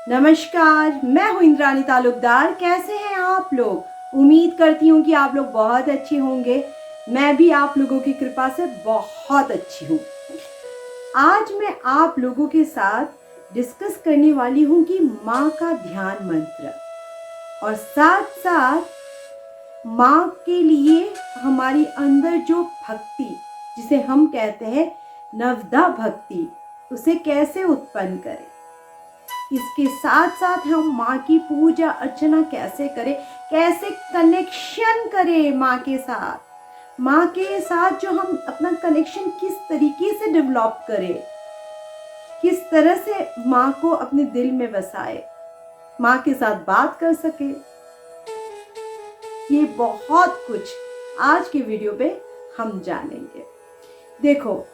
नमस्कार, मैं हूँ इंद्रानी तालुकदार। कैसे हैं आप लोग? उम्मीद करती हूँ कि आप लोग बहुत अच्छे होंगे। मैं भी आप लोगों की कृपा से बहुत अच्छी हूँ। आज मैं आप लोगों के साथ डिस्कस करने वाली हूँ कि माँ का ध्यान मंत्र और साथ साथ माँ के लिए हमारी अंदर जो भक्ति, जिसे हम कहते हैं नवदा भक्ति, उसे कैसे उत्पन्न करें। इसके साथ साथ हम माँ की पूजा अर्चना कैसे करें, कैसे कनेक्शन करें माँ के साथ जो हम अपना कनेक्शन किस तरीके से डेवलप करें, किस तरह से माँ को अपने दिल में बसाए, माँ के साथ बात कर सके। ये बहुत कुछ आज के वीडियो पे हम जानेंगे। देखो,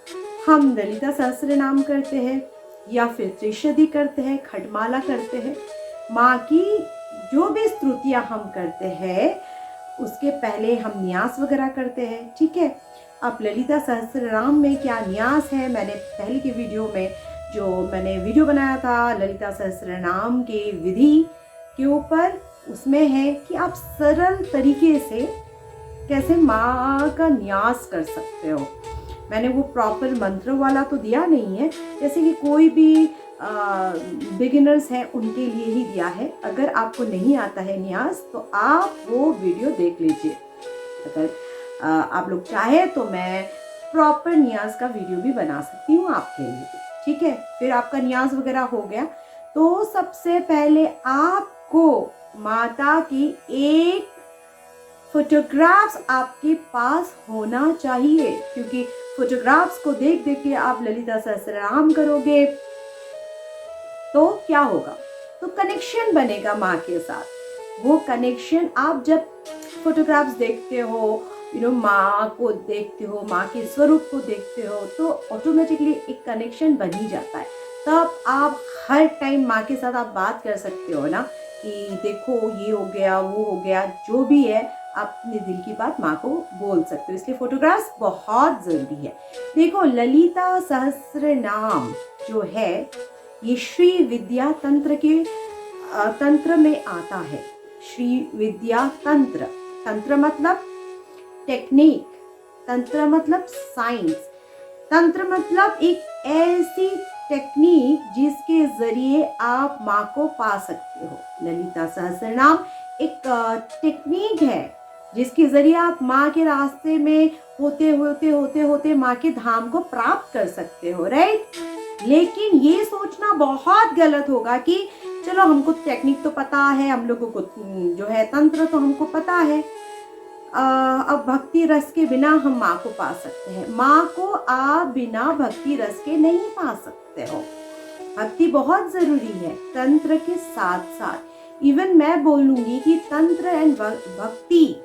हम ललिता सहस्त्र नाम करते हैं या फिर त्रिशदी करते हैं, खडमाला करते हैं। माँ की जो भी स्तुतियाँ हम करते हैं उसके पहले हम न्यास वगैरह करते हैं, ठीक है। अब ललिता सहस्त्र नाम में क्या न्यास है, मैंने पहले की वीडियो में जो मैंने वीडियो बनाया था ललिता सहस्त्र नाम के विधि के ऊपर, उसमें है कि आप सरल तरीके से कैसे माँ का न्यास कर सकते हो। मैंने वो प्रॉपर मंत्र वाला तो दिया नहीं है, जैसे कि कोई भी बिगिनर्स हैं उनके लिए ही दिया है। अगर आपको नहीं आता है न्यास तो आप वो वीडियो देख लीजिए। अगर आप लोग चाहे तो मैं प्रॉपर न्यास का वीडियो भी बना सकती हूँ आपके लिए, ठीक है। फिर आपका न्यास वगैरह हो गया तो सबसे पहले आपको माता की एक फोटोग्राफ्स आपके पास होना चाहिए, क्योंकि फोटोग्राफ्स को देख देख के आप ललिता सहस्त्रनाम करोगे तो क्या होगा, तो कनेक्शन बनेगा माँ के साथ। वो कनेक्शन आप जब फोटोग्राफ्स देखते हो, माँ को देखते हो, माँ के स्वरूप को देखते हो, तो ऑटोमेटिकली एक कनेक्शन बन ही जाता है। तब आप हर टाइम माँ के साथ आप बात कर सकते हो ना, कि देखो ये हो गया, वो हो गया, जो भी है आप अपने दिल की बात माँ को बोल सकते हो। इसलिए फोटोग्राफ्स बहुत जरूरी है। देखो, ललिता सहस्त्र नाम जो है ये श्री विद्या तंत्र के तंत्र में आता है। श्री विद्या तंत्र, तंत्र मतलब टेक्निक, तंत्र मतलब साइंस, तंत्र मतलब एक ऐसी टेक्निक जिसके जरिए आप माँ को पा सकते हो। ललिता सहस्त्रनाम एक टेक्निक है जिसके जरिए आप माँ के रास्ते में होते माँ के धाम को प्राप्त कर सकते हो, राइट। लेकिन ये सोचना बहुत गलत होगा कि चलो हमको टेक्निक तो पता है, हम लोगों को जो है तंत्र तो हमको पता है, अब भक्ति रस के बिना हम माँ को पा सकते हैं। माँ को आप बिना भक्ति रस के नहीं पा सकते हो। भक्ति बहुत जरूरी है तंत्र के साथ साथ। इवन मैं बोलूंगी कि tantra and bhakti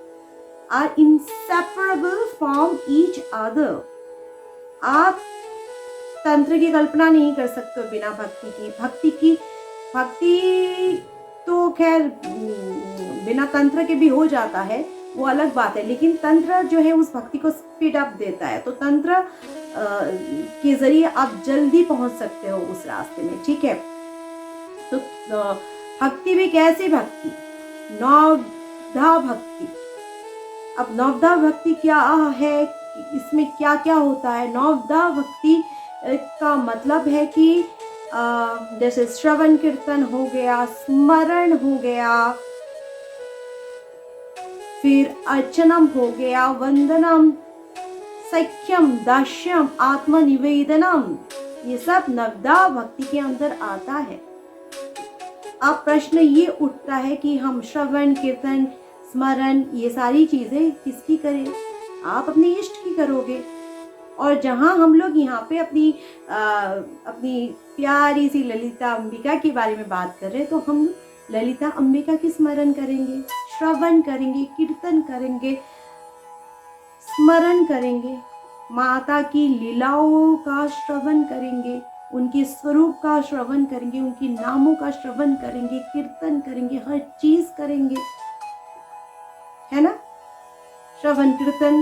are inseparable from each other. आप तंत्र की कल्पना नहीं कर सकते हो बिना भक्ति की। भक्ति तो खैर बिना तंत्र के भी हो जाता है, वो अलग बात है, लेकिन तंत्र जो है उस भक्ति को स्पीड अप देता है। तो तंत्र के जरिए आप जल्दी पहुंच सकते हो उस रास्ते में, ठीक है। तो भक्ति भी कैसी भक्ति, नवधा भक्ति। अब नवधा भक्ति क्या है, इसमें क्या क्या होता है। नवधा भक्ति का मतलब है कि जैसे श्रवण कीर्तन हो गया, स्मरण हो गया, फिर अर्चनम हो गया, वंदनम, सख्यम, दास्यम, आत्मनिवेदनम, ये सब नवदा भक्ति के अंदर आता है। अब प्रश्न ये उठता है कि हम श्रवण कीर्तन स्मरण ये सारी चीजें किसकी करें? आप अपने इष्ट की करोगे। और जहां हम लोग यहाँ पे अपनी प्यारी सी ललिता अंबिका के बारे में बात कर रहे हैं, तो हम ललिता अंबिका की स्मरण करेंगे, श्रवण करेंगे, कीर्तन करेंगे, स्मरण करेंगे, माता की लीलाओं का श्रवण करेंगे, उनके स्वरूप का श्रवण करेंगे, उनके नामों का श्रवण करेंगे, कीर्तन करेंगे, हर चीज करेंगे, है ना। श्रवण कीर्तन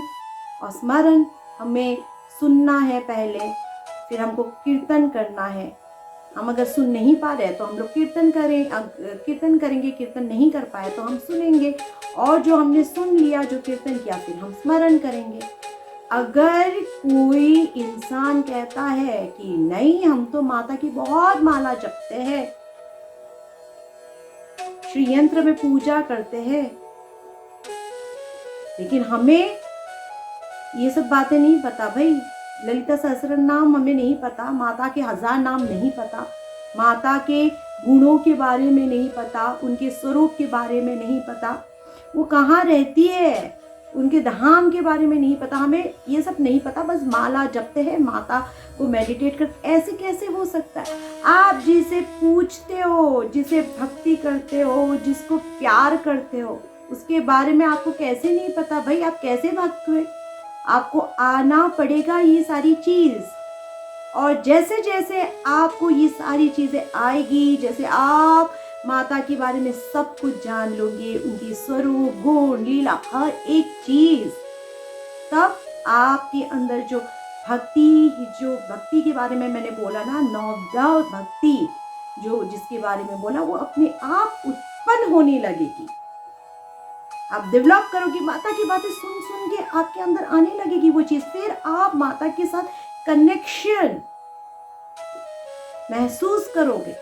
और स्मरण हमें सुनना है पहले, फिर हमको कीर्तन करना है, हम अगर सुन नहीं पा रहे हैं तो हम लोग कीर्तन करेंगे, कीर्तन नहीं कर पाए तो हम सुनेंगे, और जो हमने सुन लिया, जो कीर्तन किया, फिर हम स्मरण करेंगे। अगर कोई इंसान कहता है कि नहीं, हम तो माता की बहुत माला जपते हैं, श्री यंत्र में पूजा करते हैं, लेकिन हमें ये सब बातें नहीं पता भाई, ललिता सहस्त्र नाम हमें नहीं पता, माता के 1000 नाम नहीं पता, माता के गुणों के बारे में नहीं पता, उनके स्वरूप के बारे में नहीं पता, वो कहाँ रहती है, उनके धाम के बारे में नहीं पता, हमें ये सब नहीं पता, बस माला जपते हैं, माता को मेडिटेट करते। ऐसे कैसे हो सकता है? आप जिसे पूछते हो, जिसे भक्ति करते हो, जिसको प्यार करते हो, उसके बारे में आपको कैसे नहीं पता भाई? आप कैसे भक्त हुए? आपको आना पड़ेगा ये सारी चीज, और जैसे जैसे आपको ये सारी चीजें आएगी, जैसे आप माता के बारे में सब कुछ जान लोगे, उनकी स्वरूप, गुण, लीला, हर एक चीज, तब आपके अंदर जो भक्ति के बारे में मैंने बोला ना, नवदा भक्ति जो जिसके बारे में बोला, वो अपने आप उत्पन्न होने लगेगी। आप डेवलप करोगे, माता की बातें सुन सुन के आपके अंदर आने लगेगी वो चीज, फिर आप माता के साथ कनेक्शन महसूस करोगे,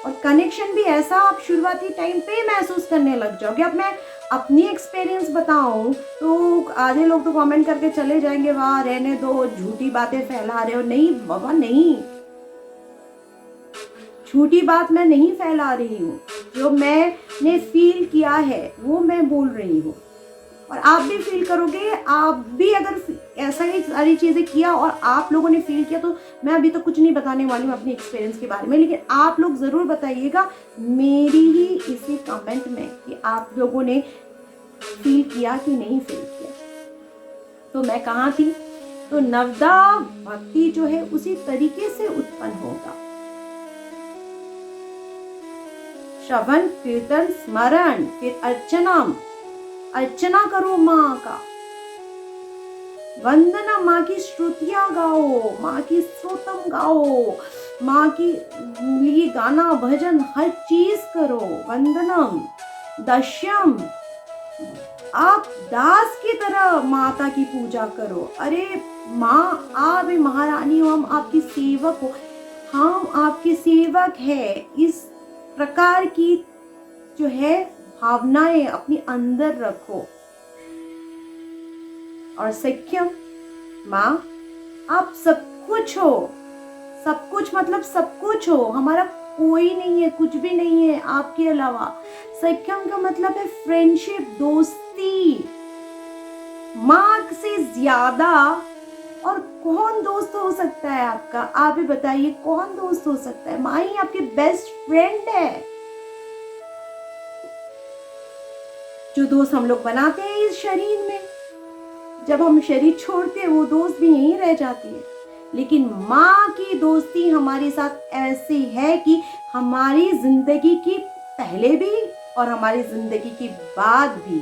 और कनेक्शन भी ऐसा आप शुरुआती टाइम पे महसूस करने लग जाओगे। अब मैं अपनी एक्सपीरियंस बताऊं तो आधे लोग तो कमेंट करके चले जाएंगे, वाह रहने दो, झूठी बातें फैला रहे हो। नहीं बाबा नहीं, झूठी बात मैं नहीं फैला रही हूँ, जो मैंने फील किया है वो मैं बोल रही हूँ, और आप भी फील करोगे। आप भी अगर ऐसा ही सारी चीज़ें किया और आप लोगों ने फील किया, तो मैं अभी तो कुछ नहीं बताने वाली हूँ अपनी एक्सपीरियंस के बारे में, लेकिन आप लोग ज़रूर बताइएगा मेरी ही इसी कमेंट में कि आप लोगों ने फील किया कि नहीं फील किया। तो मैं कहाँ थी? तो नवदा भक्ति जो है उसी तरीके से उत्पन्न होगा। श्रवण, कीर्तन, स्मरण, फिर अर्चना करो माँ का, वंदना, माँ की श्रुतियाँ गाओ, माँ की स्तोत्रम गाओ, माँ की लिए गाना भजन हर चीज करो, वंदनम। दशम, आप दास की तरह माता की पूजा करो। अरे माँ, आप महारानी हो, हम आपकी सेवक हो, हम आपके सेवक है, इस प्रकार की जो है भावनाएं अपने अंदर रखो। और सख्यम, माँ आप सब कुछ हो, सब कुछ मतलब सब कुछ हो, हमारा कोई नहीं है, कुछ भी नहीं है आपके अलावा। सख्यम का मतलब है फ्रेंडशिप, दोस्ती। माँ से ज्यादा और कौन दोस्त हो सकता है आपका? आप ही बताइए, कौन दोस्त हो सकता है? माँ ही आपकी बेस्ट फ्रेंड है। जो दोस्त हम लोग बनाते हैं इस शरीर में, जब हम शरीर छोड़ते हैं वो दोस्त भी यहीं रह जाती है, लेकिन माँ की दोस्ती हमारे साथ ऐसी है कि हमारी जिंदगी की पहले भी और हमारी जिंदगी के बाद भी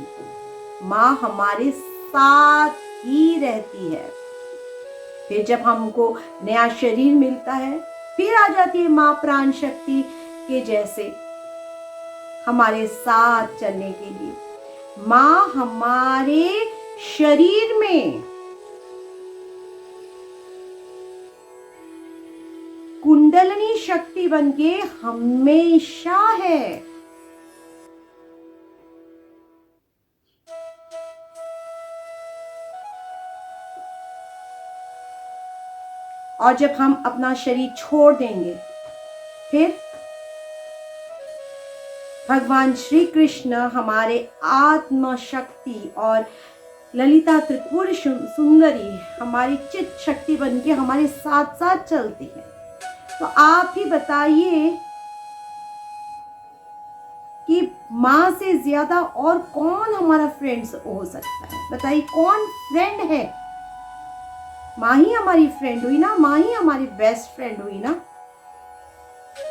माँ हमारे साथ ही रहती है। फिर जब हमको नया शरीर मिलता है, फिर आ जाती है माँ प्राण शक्ति के जैसे हमारे साथ चलने के लिए। माँ हमारे शरीर में कुंडलिनी शक्ति बनके हमेशा है। और जब हम अपना शरीर छोड़ देंगे, फिर भगवान श्री कृष्ण हमारे आत्म शक्ति और ललिता त्रिपुर सुंदरी हमारी चित्त शक्ति बनके हमारे साथ साथ चलती है। तो आप ही बताइए कि माँ से ज्यादा और कौन हमारा फ्रेंड्स हो सकता है? बताइए कौन फ्रेंड है? माँ ही हमारी फ्रेंड हुई ना, माँ ही हमारी बेस्ट फ्रेंड हुई ना।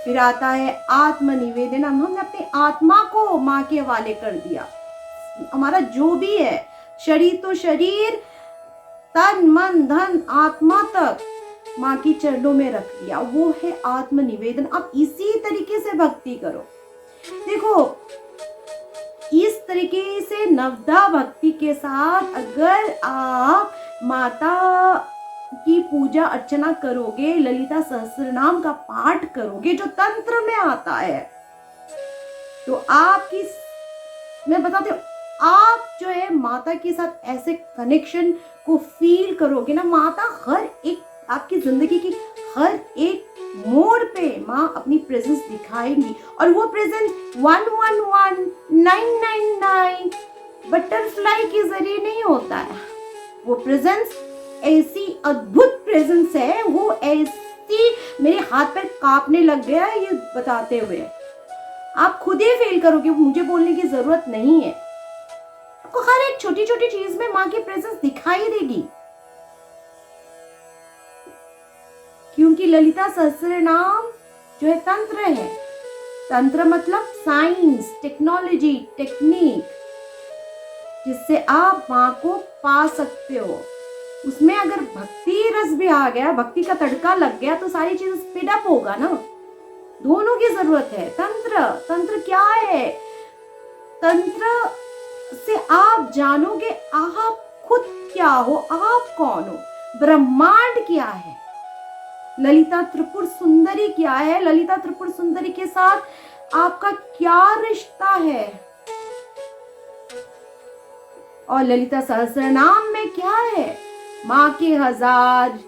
फिर आता है आत्मनिवेदन, हमने अपनी आत्मा को माँ के हवाले कर दिया। हमारा जो भी है, शरीर तो शरीर, तन मन धन आत्मा तक माँ के चरणों में रख दिया, वो है आत्मनिवेदन। आप इसी तरीके से भक्ति करो। देखो, इस तरीके से नवदा भक्ति के साथ अगर आप माता की पूजा अर्चना करोगे, ललिता सहस्त्रनाम का पाठ करोगे जो तंत्र में आता है, तो आपकी, मैं बताती हूँ, आप जो है माता के साथ ऐसे कनेक्शन को फील करोगे ना। माता हर एक आपकी जिंदगी की हर एक मोड़ पे माँ अपनी प्रेजेंस दिखाएंगी, और वो प्रेजेंस 111999 बटरफ्लाई के जरिए नहीं होता है। वो प्रेजेंस ऐसी अद्भुत प्रेजेंस है, वो ऐसी मेरे हाथ पैर कांपने लग गया ये बताते हुए। आप खुद ही फील करोगे, मुझे बोलने की जरूरत नहीं है। आपको हर एक छोटी छोटी चीज में माँ की प्रेजेंस दिखाई देगी, क्योंकि ललिता सहस्त्रनाम जो है तंत्र है। तंत्र मतलब साइंस, टेक्नोलॉजी, टेक्निक, जिससे आप माँ को पा सकते हो। उसमें अगर भक्ति रस भी आ गया, भक्ति का तड़का लग गया, तो सारी चीज स्पीड अप होगा ना। दोनों की जरूरत है। तंत्र क्या है? तंत्र से आप जानोगे आप खुद क्या हो, आप कौन हो, ब्रह्मांड क्या है, ललिता त्रिपुर सुंदरी क्या है, ललिता त्रिपुर सुंदरी के साथ आपका क्या रिश्ता है, और ललिता सहस्त्रनाम में क्या है। माँ के 1000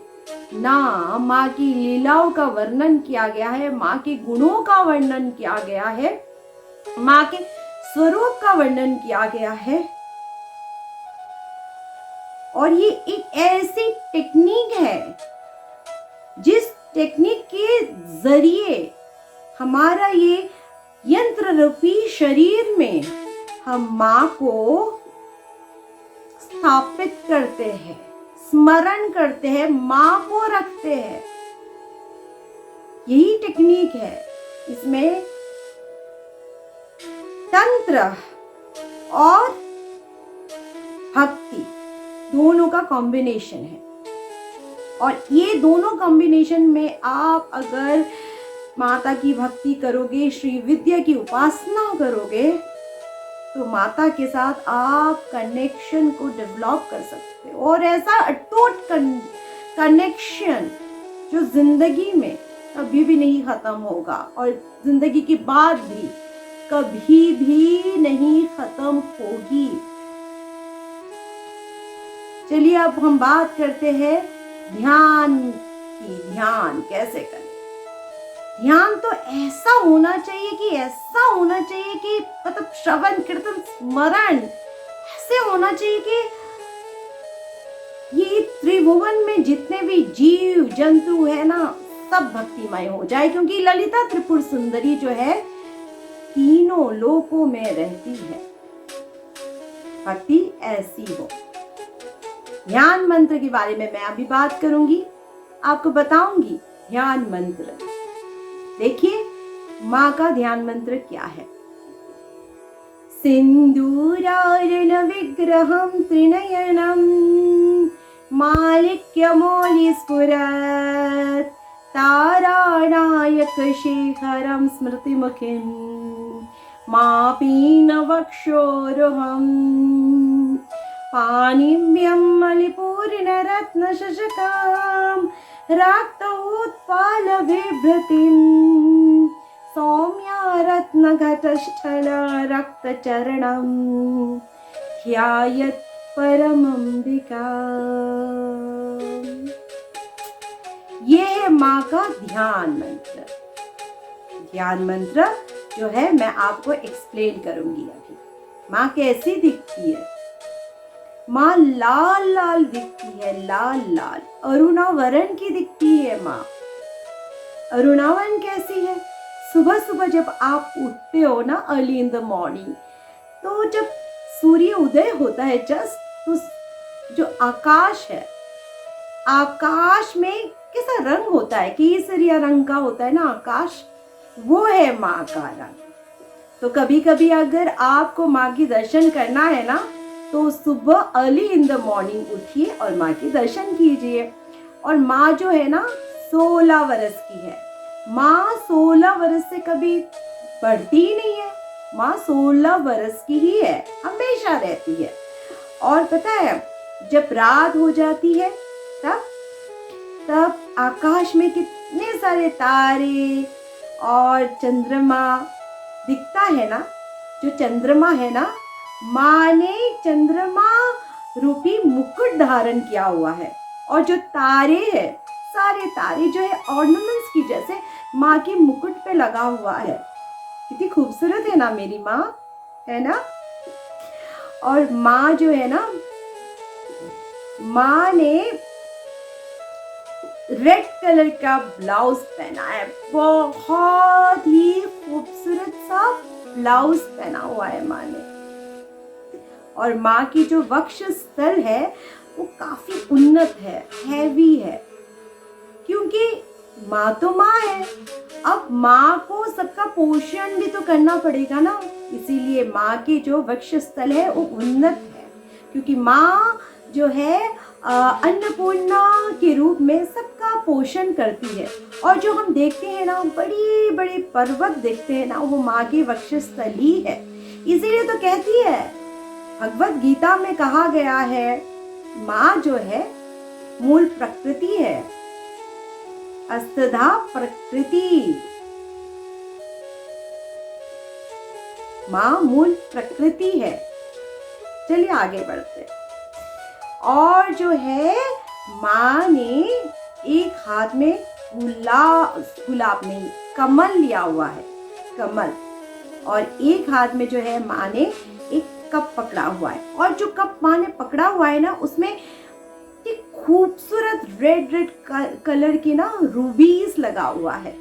नाम, माँ की लीलाओं का वर्णन किया गया है, माँ के गुणों का वर्णन किया गया है, माँ के स्वरूप का वर्णन किया गया है। और ये एक ऐसी टेक्निक है जिस टेक्निक के जरिए हमारा ये यंत्र रूपी शरीर में हम माँ को स्थापित करते हैं, स्मरण करते हैं, माँ को रखते हैं। यही टेक्निक है। इसमें तंत्र और भक्ति दोनों का कॉम्बिनेशन है, और ये दोनों कॉम्बिनेशन में आप अगर माता की भक्ति करोगे, श्री विद्या की उपासना करोगे, तो माता के साथ आप कनेक्शन को डेवलप कर सकते हो, और ऐसा अटूट कनेक्शन जो जिंदगी में कभी भी नहीं खत्म होगा, और जिंदगी के बाद भी कभी भी नहीं खत्म होगी। चलिए अब हम बात करते हैं ध्यान की। ध्यान कैसे करें? ध्यान तो ऐसा होना चाहिए कि मतलब श्रवण कीर्तन स्मरण ऐसे होना चाहिए कि ये त्रिभुवन में जितने भी जीव जंतु है ना, सब भक्तिमय हो जाए, क्योंकि ललिता त्रिपुर सुंदरी जो है तीनों लोकों में रहती है। भक्ति ऐसी हो। ध्यान मंत्र के बारे में मैं अभी बात करूंगी, आपको बताऊंगी ध्यान मंत्र। देखिए माँ का ध्यान मंत्र क्या है। सिंदूरार्णव विग्रहं त्रिनयनं माणिक्यमौलिस्फुरत् तारानायकशेखरं स्मृतिमुखिं मापीनवक्षोरुहम् पाणिभ्यं मलिपूर्णरत्नशशकां रक्तोत्पलबिभ्रतीं सौम्या रत्नघटस्थल रक्तचरणं ध्यायत् परमंबिका। ये है माँ का ध्यान मंत्र। ध्यान मंत्र जो है मैं आपको एक्सप्लेन करूंगी अभी। माँ कैसी दिखती है? माँ लाल लाल दिखती है, लाल लाल अरुणावरण की दिखती है माँ। अरुणावरण कैसी है? सुबह सुबह जब आप उठते हो ना, अर्ली इन द मॉर्निंग, तो जब सूर्य उदय होता है जस्ट, तो जो आकाश है, आकाश में कैसा रंग होता है, केसरिया रंग का होता है ना आकाश, वो है माँ का रंग। तो कभी कभी अगर आपको माँ की दर्शन करना है ना, तो सुबह अर्ली इन द मॉर्निंग उठिए और माँ के दर्शन कीजिए। और माँ जो है ना 16 वर्ष की है। माँ 16 वर्ष से कभी बढ़ती ही नहीं है, माँ 16 वर्ष की ही है, हमेशा रहती है। और पता है जब रात हो जाती है तब तब आकाश में कितने सारे तारे और चंद्रमा दिखता है ना। जो चंद्रमा है ना, माँ ने चंद्रमा रूपी मुकुट धारण किया हुआ है। और जो तारे हैं, सारे तारे जो है ऑर्नामेंट्स की जैसे माँ के मुकुट पे लगा हुआ है। कितनी खूबसूरत है ना मेरी माँ, है ना। और माँ जो है ना, माँ ने रेड कलर का ब्लाउज पहना है, बहुत ही खूबसूरत सा ब्लाउज पहना हुआ है माँ ने। और माँ की जो वक्ष स्थल है वो काफी उन्नत है, हैवी है, क्योंकि माँ तो माँ है। अब माँ को सबका पोषण भी तो करना पड़ेगा ना, इसीलिए माँ की जो वक्ष स्थल है वो उन्नत है, क्योंकि माँ जो है अन्नपूर्णा के रूप में सबका पोषण करती है। और जो हम देखते हैं ना, बड़ी बड़ी पर्वत देखते हैं ना, वो माँ की वक्ष स्थल ही है। इसीलिए तो कहती है, भगवत गीता में कहा गया है, माँ जो है मूल प्रकृति है, अस्तधा प्रकृति। माँ मूल प्रकृति है। चलिए आगे बढ़ते हैं। और जो है माँ ने एक हाथ में गुलाब नहीं, कमल लिया हुआ है, कमल। और एक हाथ में जो है माँ ने एक कप पकड़ा हुआ है। और जो कप माँ ने पकड़ा हुआ है ना, उसमें एक खूबसूरत रेड रेड कलर की ना रूबीज लगा हुआ है।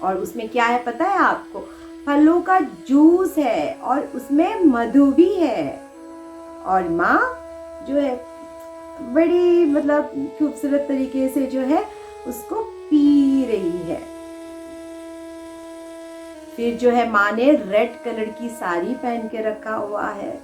और उसमें क्या है पता है आपको? फलों का जूस है और उसमें मधु भी है। और माँ जो है बड़ी मतलब खूबसूरत तरीके से जो है उसको पी रही है। फिर जो है माँ ने रेड कलर की साड़ी पहन के रखा हुआ है।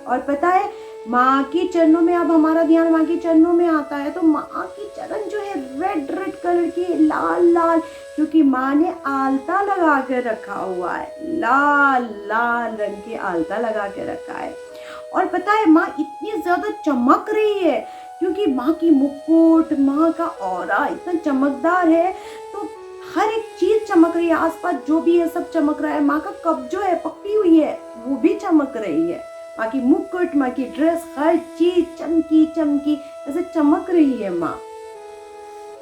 और पता है माँ के चरणों में, अब हमारा ध्यान माँ के चरणों में आता है, तो माँ के चरण जो है रेड रेड कलर की, लाल लाल, क्योंकि माँ ने आलता लगा कर रखा हुआ है, लाल लाल रंग की आलता लगा के रखा है। और पता है माँ इतनी ज्यादा चमक रही है, क्योंकि माँ की मुकुट, माँ का ऑरा इतना चमकदार है, तो हर एक चीज चमक रही है, आसपास जो भी है सब चमक रहा है। माँ का कप जो है पकड़ी हुई है वो भी चमक रही है। माँ की मुकुट, माँ की ड्रेस, हर चीज चमकी चमकी ऐसे चमक रही है माँ।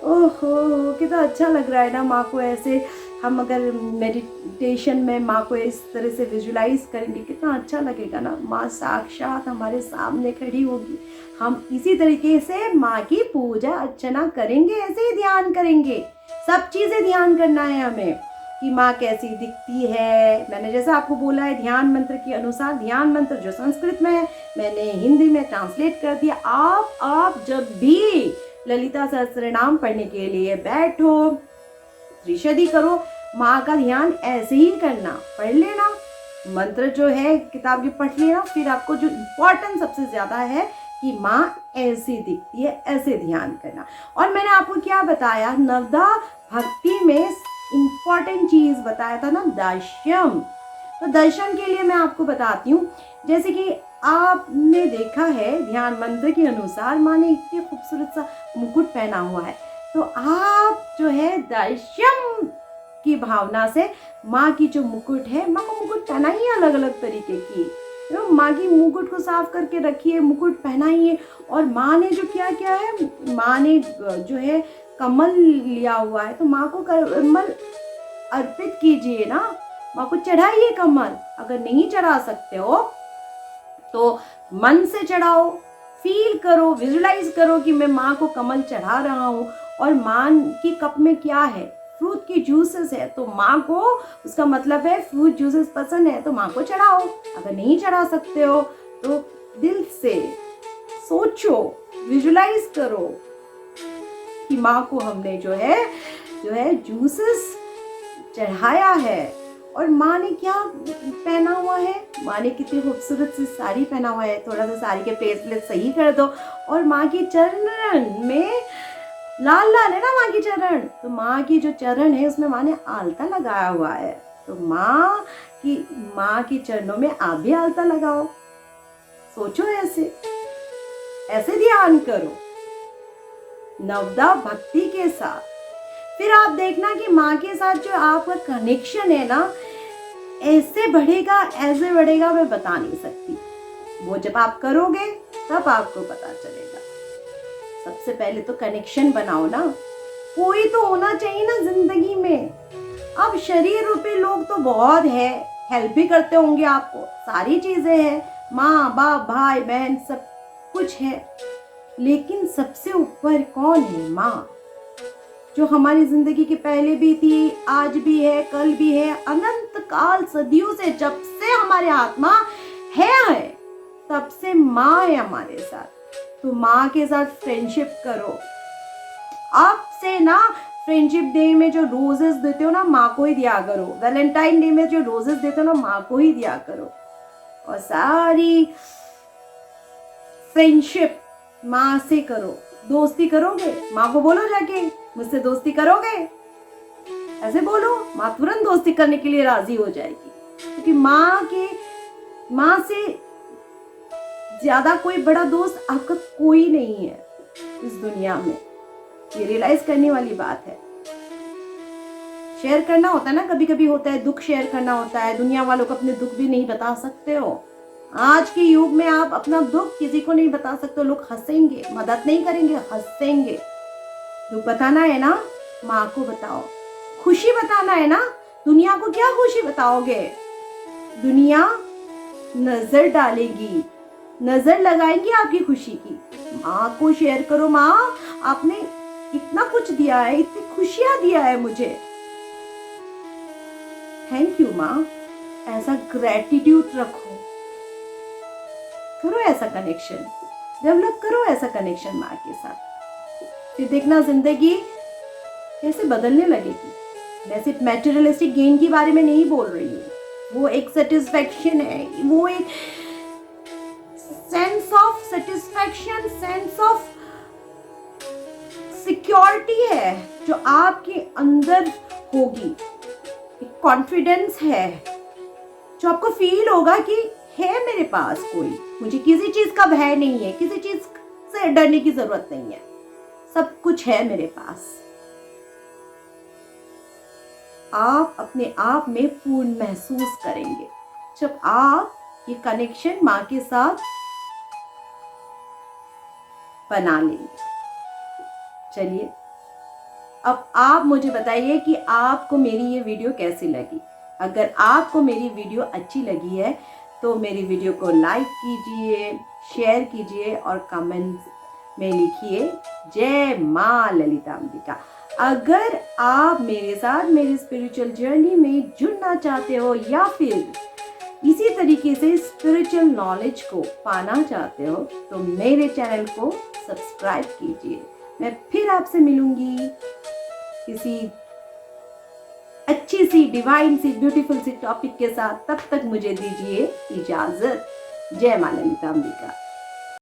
ओहो कितना अच्छा लग रहा है ना माँ को ऐसे। हम अगर मेडिटेशन में माँ को इस तरह से विजुलाइज करेंगे, कितना अच्छा लगेगा ना। माँ साक्षात हमारे सामने खड़ी होगी, हम इसी तरीके से माँ की पूजा अर्चना करेंगे, ऐसे ही ध्यान करेंगे। सब चीजें ध्यान करना है हमें कि माँ कैसी दिखती है। मैंने जैसा आपको बोला है ध्यान मंत्र के अनुसार, ध्यान मंत्र जो संस्कृत में है मैंने हिंदी में ट्रांसलेट कर दिया। आप जब भी ललिता सहस्त्रनाम पढ़ने के लिए बैठो, त्रिशदी करो, माँ का ध्यान ऐसे ही करना, पढ़ लेना मंत्र जो है किताब की पढ़ लेना। फिर आपको जो इम्पोर्टेंट सबसे ज्यादा है कि माँ ऐसी दिखती है, ऐसे ध्यान करना। और मैंने आपको क्या बताया, नवदा भक्ति में इम्पोर्टेंट चीज बताया था ना, दर्शन। तो दर्शन के लिए मैं आपको बताती हूँ, जैसे कि आपने देखा है ध्यान मंत्र के अनुसार माँ ने इतने खूबसूरत सा मुकुट पहना हुआ है, तो आप जो है दर्शन की भावना से माँ की जो मुकुट है, माँ को मुकुट पहना ही अलग अलग तरीके की, तो माँ की मुकुट को साफ करके रखिए, मुकुट पहनाइए। और माँ ने जो क्या किया है, माँ ने जो है कमल लिया हुआ है, तो माँ को कमल अर्पित कीजिए ना, माँ को चढ़ाइए कमल। अगर नहीं चढ़ा सकते हो तो मन से चढ़ाओ, फील करो, विजुलाइज करो कि मैं माँ को कमल चढ़ा रहा हूँ। और माँ की कप में क्या है, फ्रूट की जूसेस है, तो माँ को उसका मतलब है फ्रूट जूसेस पसंद है, तो माँ को चढ़ाओ। अगर नहीं चढ़ा सकते हो तो दिल से सोचो, विजुलाइज करो कि माँ को हमने जो है जूसेस चढ़ाया है। और माँ ने क्या पहना हुआ है, माँ ने कितनी खूबसूरत सी साड़ी पहना हुआ है। थोड़ा सा साड़ी के प्लेट सही कर दो। और माँ के चरण में लाल लाल है ना माँ की चरण, तो माँ की जो चरण है उसमें माँ ने आलता लगाया हुआ है, तो माँ की चरणों में आप भी आलता लगाओ। सोचो ऐसे ध्यान करो नवदा भक्ति के साथ। फिर आप देखना कि माँ के साथ जो आपका कनेक्शन है ना, ऐसे बढ़ेगा मैं बता नहीं सकती। वो जब आप करोगे तब आपको पता चलेगा। सबसे पहले तो कनेक्शन बनाओ ना, कोई तो होना चाहिए ना जिंदगी में। अब शरीर रूपी लोग तो बहुत है, हेल्प भी करते होंगे आपको, सारी चीजें हैं, माँ बाप भाई बहन सब कुछ है, लेकिन सबसे ऊपर कौन है? माँ, जो हमारी जिंदगी के पहले भी थी, आज भी है, कल भी है, अनंत काल सदियों से, जब से हमारे आत्मा है तब से माँ है हमारे साथ। तो माँ के साथ फ्रेंडशिप करो। अब से ना फ्रेंडशिप डे में जो रोजेस देते हो ना, माँ को ही दिया करो। वैलेंटाइन डे में जो रोजेस देते हो ना, माँ को ही दिया करो। और सारी फ्रेंडशिप माँ से करो। दोस्ती करोगे, माँ को बोलो जाके मुझसे दोस्ती करोगे, ऐसे बोलो, माँ तुरंत दोस्ती करने के लिए राजी हो जाएगी। क्योंकि माँ से ज्यादा कोई बड़ा दोस्त आपका कोई नहीं है इस दुनिया में। ये रियलाइज करने वाली बात है। शेयर करना होता है ना, कभी कभी होता है, दुख शेयर करना होता है। दुनिया वालों को अपने दुख भी नहीं बता सकते हो। आज के युग में आप अपना दुख किसी को नहीं बता सकते, लोग हंसेंगे, मदद नहीं करेंगे, हंसेंगे। दुख बताना है ना, माँ को बताओ। खुशी बताना है ना, दुनिया को क्या खुशी बताओगे? दुनिया नजर डालेगी, नजर लगाएंगी आपकी खुशी की। माँ को शेयर करो, माँ आपने इतना कुछ दिया है, इतनी खुशियां दिया है मुझे, थैंक यू माँ। ऐसा ग्रेटिट्यूड रखो, करो ऐसा कनेक्शन, डेवलप करो ऐसा कनेक्शन माँ के साथ। फिर देखना जिंदगी कैसे बदलने लगेगी। मैं सिर्फ मैटेरियलिस्टिक गेन के बारे में नहीं बोल रही हूँ, वो एक सेटिस्फैक्शन है, वो एक sense of satisfaction, sense of security है जो आपके अंदर होगी। एक कॉन्फिडेंस है जो आपको फील होगा कि है मेरे पास कोई, मुझे किसी चीज का भय नहीं है, किसी चीज से डरने की जरूरत नहीं है, सब कुछ है मेरे पास। आप अपने आप में पूर्ण महसूस करेंगे जब आप ये कनेक्शन माँ के साथ बना लेंगे। चलिए, अब आप मुझे बताइए कि आपको मेरी ये वीडियो कैसी लगी। अगर आपको मेरी वीडियो अच्छी लगी है तो मेरी वीडियो को लाइक कीजिए, शेयर कीजिए और कमेंट्स में लिखिए जय माँ ललिता अंबिका। अगर आप मेरे साथ मेरी स्पिरिचुअल जर्नी में जुड़ना चाहते हो या फिर इसी तरीके से स्पिरिचुअल नॉलेज को पाना चाहते हो तो मेरे चैनल को सब्सक्राइब कीजिए। मैं फिर आपसे मिलूंगी किसी अच्छी सी, डिवाइन सी, ब्यूटीफुल सी टॉपिक के साथ। तब तक मुझे दीजिए इजाजत। जय माँ ललिता अंबिका।